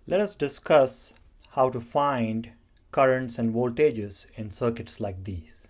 Let us discuss how to find currents and voltages in circuits like these.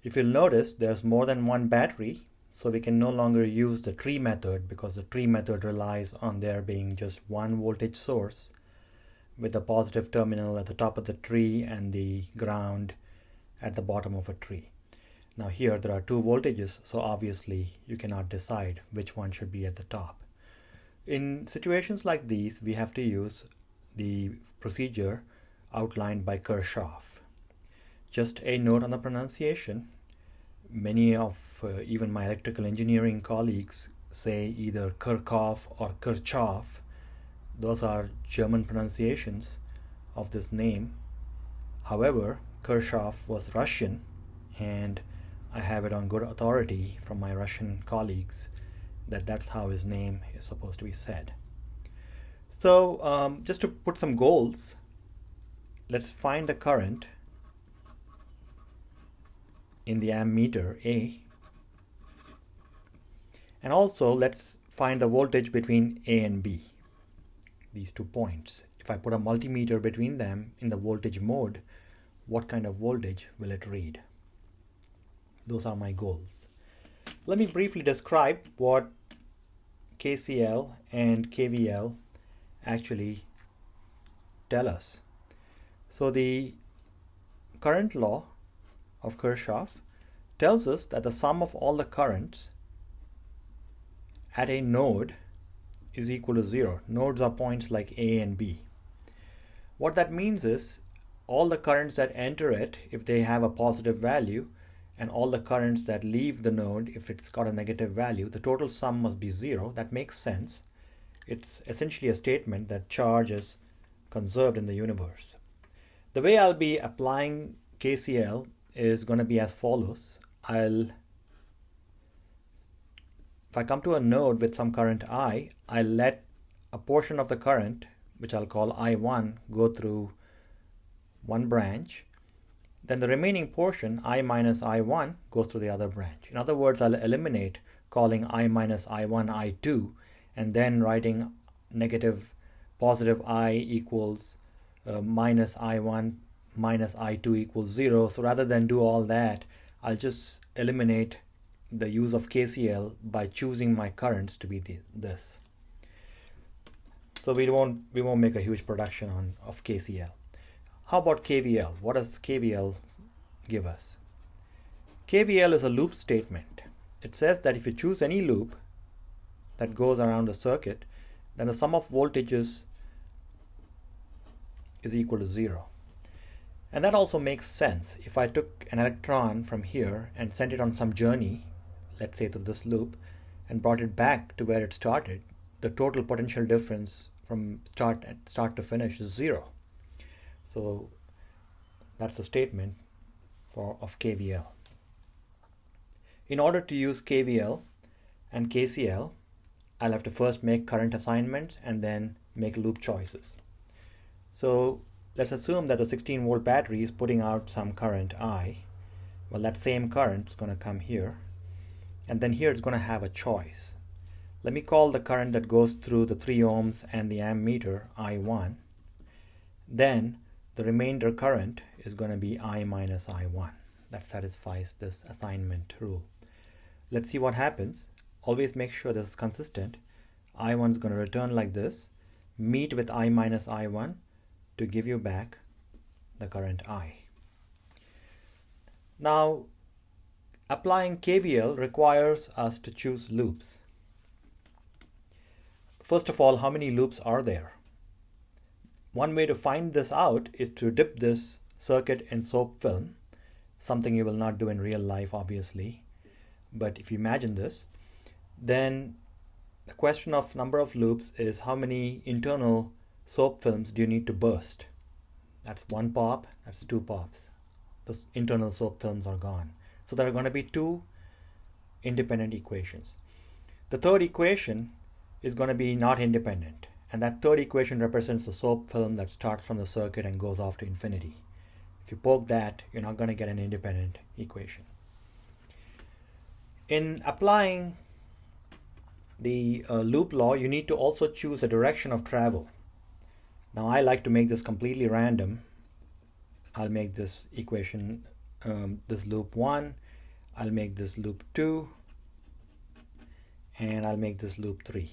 If you'll notice, there's more than one battery, so we can no longer use the tree method because the tree method relies on there being just one voltage source with the positive terminal at the top of the tree and the ground at the bottom of a tree. Now here there are two voltages, so obviously you cannot decide which one should be at the top. In situations like these, we have to use the procedure outlined by Kirchoff. Just a note on the pronunciation. Many of even my electrical engineering colleagues say either Kirchoff or Kirchoff. Those are German pronunciations of this name. However, Kirchoff was Russian, and I have it on good authority from my Russian colleagues that that's how his name is supposed to be said. So just to put some goals, let's find the current in the ammeter A, and also let's find the voltage between A and B, these 2 points. If I put a multimeter between them in the voltage mode, what kind of voltage will it read? Those are my goals. Let me briefly describe what KCL and KVL actually tell us. So the current law of Kirchoff tells us that the sum of all the currents at a node is equal to 0. Nodes are points like A and B. What that means is all the currents that enter it, if they have a positive value, and all the currents that leave the node, if it's got a negative value, the total sum must be 0. That makes sense. It's essentially a statement that charge is conserved in the universe. The way I'll be applying KCL is going to be as follows. If I come to a node with some current I, I'll let a portion of the current, which I'll call I1, go through one branch. Then the remaining portion, I minus I1, goes to the other branch. In other words, I'll eliminate calling I minus I1 I2 and then writing positive I equals minus I1 minus I2 equals 0. So rather than do all that, I'll just eliminate the use of KCL by choosing my currents to be this. So we won't make a huge production of KCL. How about KVL? What does KVL give us? KVL is a loop statement. It says that if you choose any loop that goes around a circuit, then the sum of voltages is equal to 0. And that also makes sense. If I took an electron from here and sent it on some journey, let's say through this loop, and brought it back to where it started, the total potential difference from start to finish is 0. So that's a statement of KVL. In order to use KVL and KCL, I'll have to first make current assignments and then make loop choices. So let's assume that a 16 volt battery is putting out some current I. Well, that same current is going to come here, and then here it's going to have a choice. Let me call the current that goes through the 3 ohms and the ammeter I1. Then the remainder current is going to be I minus I1. That satisfies this assignment rule. Let's see what happens. Always make sure this is consistent. I1 is going to return like this, meet with I minus I1 to give you back the current I. Now, applying KVL requires us to choose loops. First of all, how many loops are there? One way to find this out is to dip this circuit in soap film, something you will not do in real life, obviously. But if you imagine this, then the question of number of loops is how many internal soap films do you need to burst? That's 1 pop, that's 2 pops. The internal soap films are gone. So there are going to be 2 independent equations. The third equation is going to be not independent. And that third equation represents the soap film that starts from the circuit and goes off to infinity. If you poke that, you're not going to get an independent equation. In applying the loop law, you need to also choose a direction of travel. Now I like to make this completely random. I'll make this equation, this loop 1, I'll make this loop 2, and I'll make this loop 3.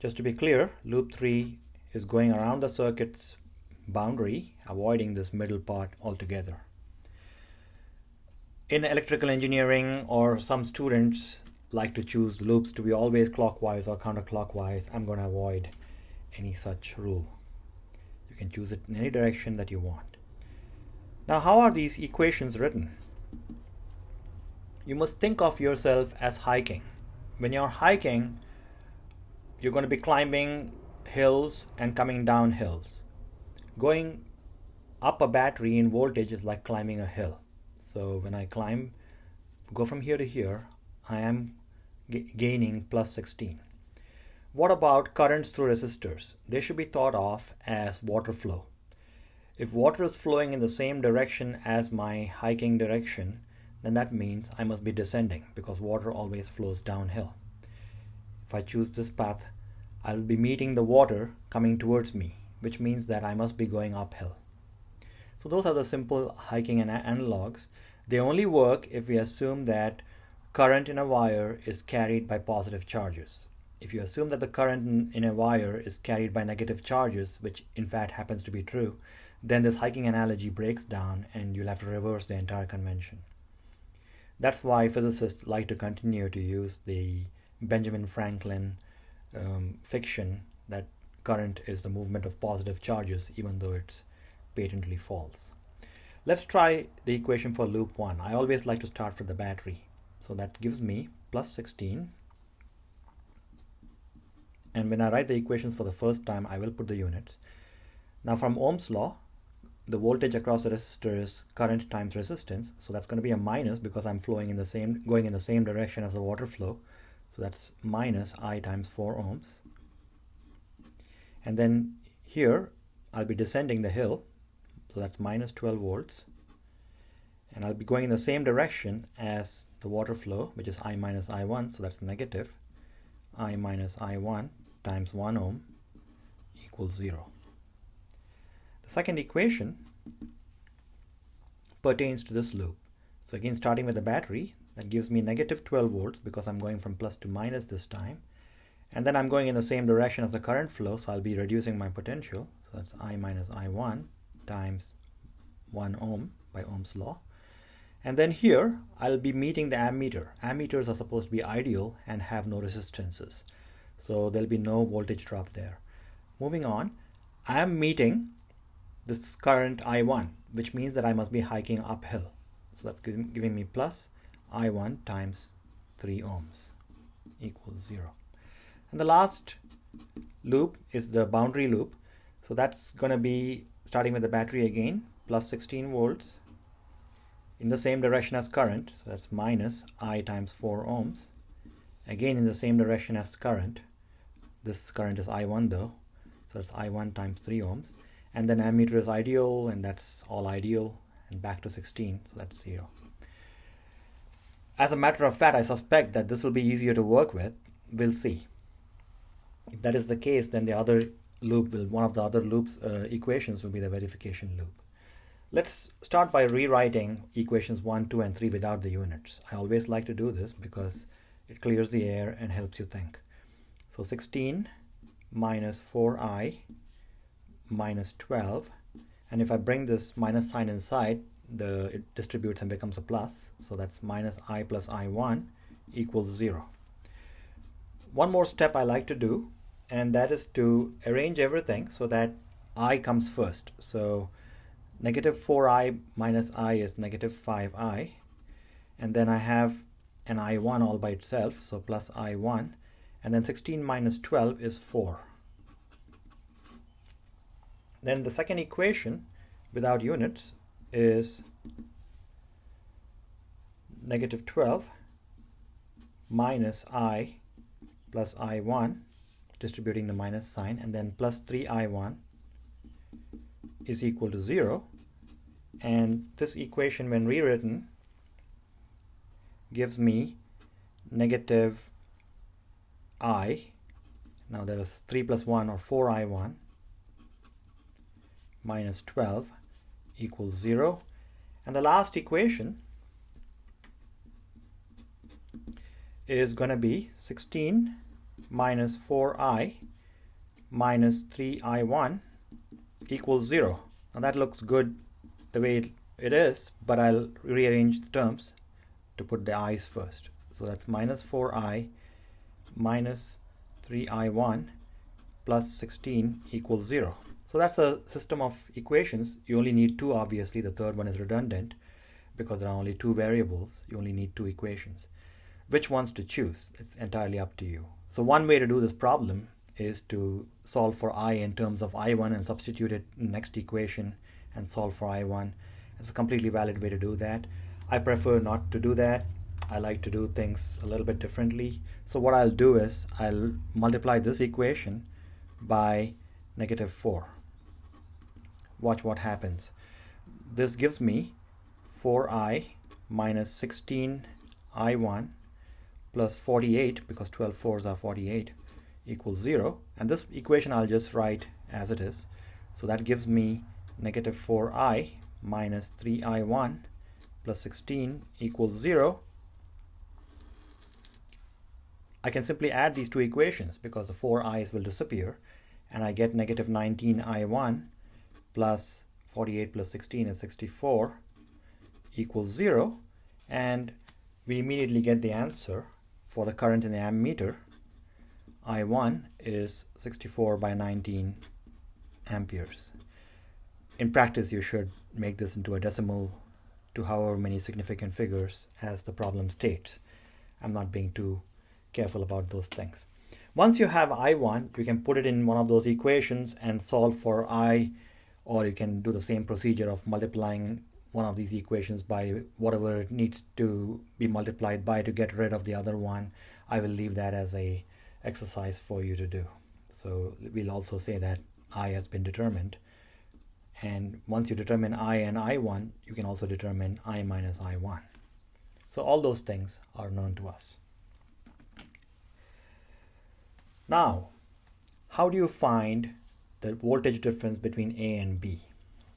Just to be clear, loop 3 is going around the circuit's boundary, avoiding this middle part altogether. In electrical engineering, or some students like to choose loops to be always clockwise or counterclockwise, I'm going to avoid any such rule. You can choose it in any direction that you want. Now, how are these equations written? You must think of yourself as hiking. When you're hiking, you're going to be climbing hills and coming down hills. Going up a battery in voltage is like climbing a hill. So when I climb, go from here to here, I am gaining plus 16. What about currents through resistors? They should be thought of as water flow. If water is flowing in the same direction as my hiking direction, then that means I must be descending, because water always flows downhill. If I choose this path, I'll be meeting the water coming towards me, which means that I must be going uphill. So those are the simple hiking and analogs. They only work if we assume that current in a wire is carried by positive charges. If you assume that the current in a wire is carried by negative charges, which in fact happens to be true, then this hiking analogy breaks down and you'll have to reverse the entire convention. That's why physicists like to continue to use the Benjamin Franklin fiction that current is the movement of positive charges, even though it's patently false. Let's try the equation for loop 1. I always like to start from the battery. So that gives me plus 16. And when I write the equations for the first time, I will put the units. Now from Ohm's law, the voltage across the resistor is current times resistance. So that's going to be a minus, because I'm going in the same direction as the water flow. So that's minus I times 4 ohms. And then here, I'll be descending the hill. So that's minus 12 volts. And I'll be going in the same direction as the water flow, which is I minus I1. So that's negative I minus I1 times 1 ohm equals 0. The second equation pertains to this loop. So again, starting with the battery, that gives me negative 12 volts, because I'm going from plus to minus this time. And then I'm going in the same direction as the current flow, so I'll be reducing my potential. So that's I minus I1 times 1 ohm by Ohm's law. And then here, I'll be meeting the ammeter. Ammeters are supposed to be ideal and have no resistances. So there'll be no voltage drop there. Moving on, I am meeting this current I1, which means that I must be hiking uphill. So that's giving me plus I1 times 3 ohms equals 0. And the last loop is the boundary loop. So that's going to be starting with the battery again, plus 16 volts in the same direction as current. So that's minus I times 4 ohms. Again in the same direction as current. This current is I1 though. So it's I1 times 3 ohms. And then ammeter is ideal, and that's all ideal, and back to 16, so that's 0. As a matter of fact, I suspect that this will be easier to work with. We'll see. If that is the case, then the other loop one of the other loops equations will be the verification loop. Let's start by rewriting equations 1, 2, and 3 without the units. I always like to do this because it clears the air and helps you think. So 16 minus 4i minus 12, and if I bring this minus sign inside, it distributes and becomes a plus. So that's minus I plus I1 equals 0. One more step I like to do, and that is to arrange everything so that I comes first. So negative 4i minus I is negative 5i, and then I have an I1 all by itself, so plus I1, and then 16 minus 12 is 4. Then the second equation without units is negative 12 minus I plus I1, distributing the minus sign, and then plus 3I1 is equal to 0. And this equation, when rewritten, gives me negative I Now there is 3 plus 1 or 4i1 minus 12 equals 0. And the last equation is going to be 16 minus 4i minus 3i1 equals 0. Now that looks good the way it is, but I'll rearrange the terms to put the i's first. So that's minus 4i minus 3i1 plus 16 equals 0. So that's a system of equations. You only need two, obviously. The third one is redundant because there are only two variables. You only need two equations. Which ones to choose? It's entirely up to you. So one way to do this problem is to solve for I in terms of I1 and substitute it in the next equation and solve for I1. It's a completely valid way to do that. I prefer not to do that. I like to do things a little bit differently. So what I'll do is I'll multiply this equation by negative 4. Watch what happens. This gives me 4i minus 16i1 plus 48, because 12 fours are 48, equals 0. And this equation I'll just write as it is. So that gives me negative 4i minus 3i1 plus 16 equals 0. I can simply add these two equations because the 4i's will disappear, and I get negative 19i1 plus 48 plus 16 is 64 equals 0, and we immediately get the answer for the current in the ammeter. I1 is 64 by 19 amperes. In practice, you should make this into a decimal to however many significant figures as the problem states. I'm not being too careful about those things. Once you have I1, you can put it in one of those equations and solve for I, or you can do the same procedure of multiplying one of these equations by whatever it needs to be multiplied by to get rid of the other one. I will leave that as a exercise for you to do. So we'll also say that I has been determined. And once you determine I and I1, you can also determine I minus I1. So all those things are known to us. Now, how do you find the voltage difference between A and B?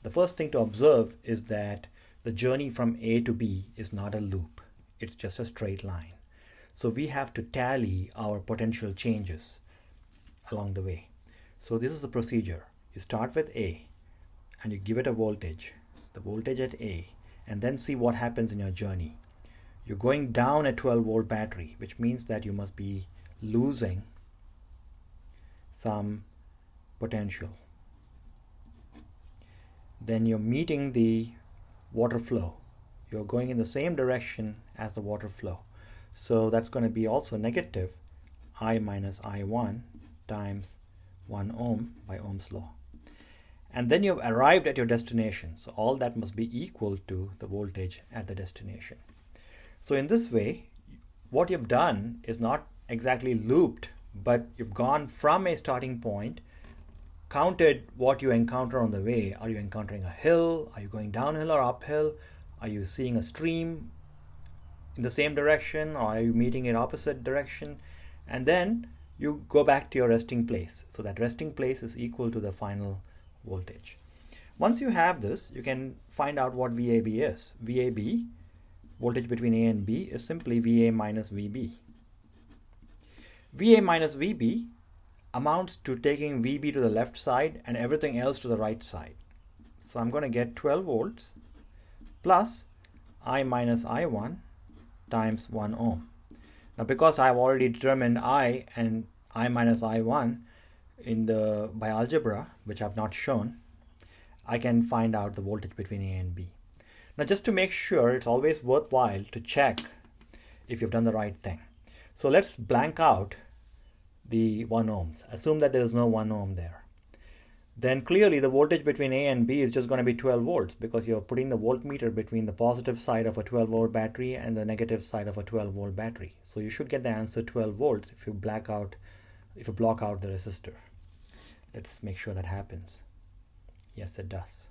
The first thing to observe is that the journey from A to B is not a loop. It's just a straight line. So we have to tally our potential changes along the way. So this is the procedure. You start with A and you give it a voltage, the voltage at A, and then see what happens in your journey. You're going down a 12-volt battery, which means that you must be losing some potential. Then you're meeting the water flow. You're going in the same direction as the water flow. So that's going to be also negative I minus I1 times 1 ohm by Ohm's law. And then you've arrived at your destination. So all that must be equal to the voltage at the destination. So in this way, what you've done is not exactly looped, but you've gone from a starting point, counted what you encounter on the way. Are you encountering a hill? Are you going downhill or uphill? Are you seeing a stream in the same direction, or are you meeting in opposite direction? And then you go back to your resting place. So that resting place is equal to the final voltage. Once you have this, you can find out what VAB is. VAB, voltage between A and B, is simply VA minus VB. VA minus VB amounts to taking VB to the left side and everything else to the right side. So I'm going to get 12 volts plus I minus I1 times 1 ohm. Now because I've already determined I and I minus I1 by algebra, which I've not shown, I can find out the voltage between A and B. Now just to make sure, it's always worthwhile to check if you've done the right thing. So let's blank out the 1 ohms. Assume that there is no 1 ohm there. Then clearly the voltage between A and B is just going to be 12 volts because you're putting the voltmeter between the positive side of a 12-volt battery and the negative side of a 12-volt battery. So you should get the answer 12 volts if you block out the resistor. Let's make sure that happens. Yes, it does.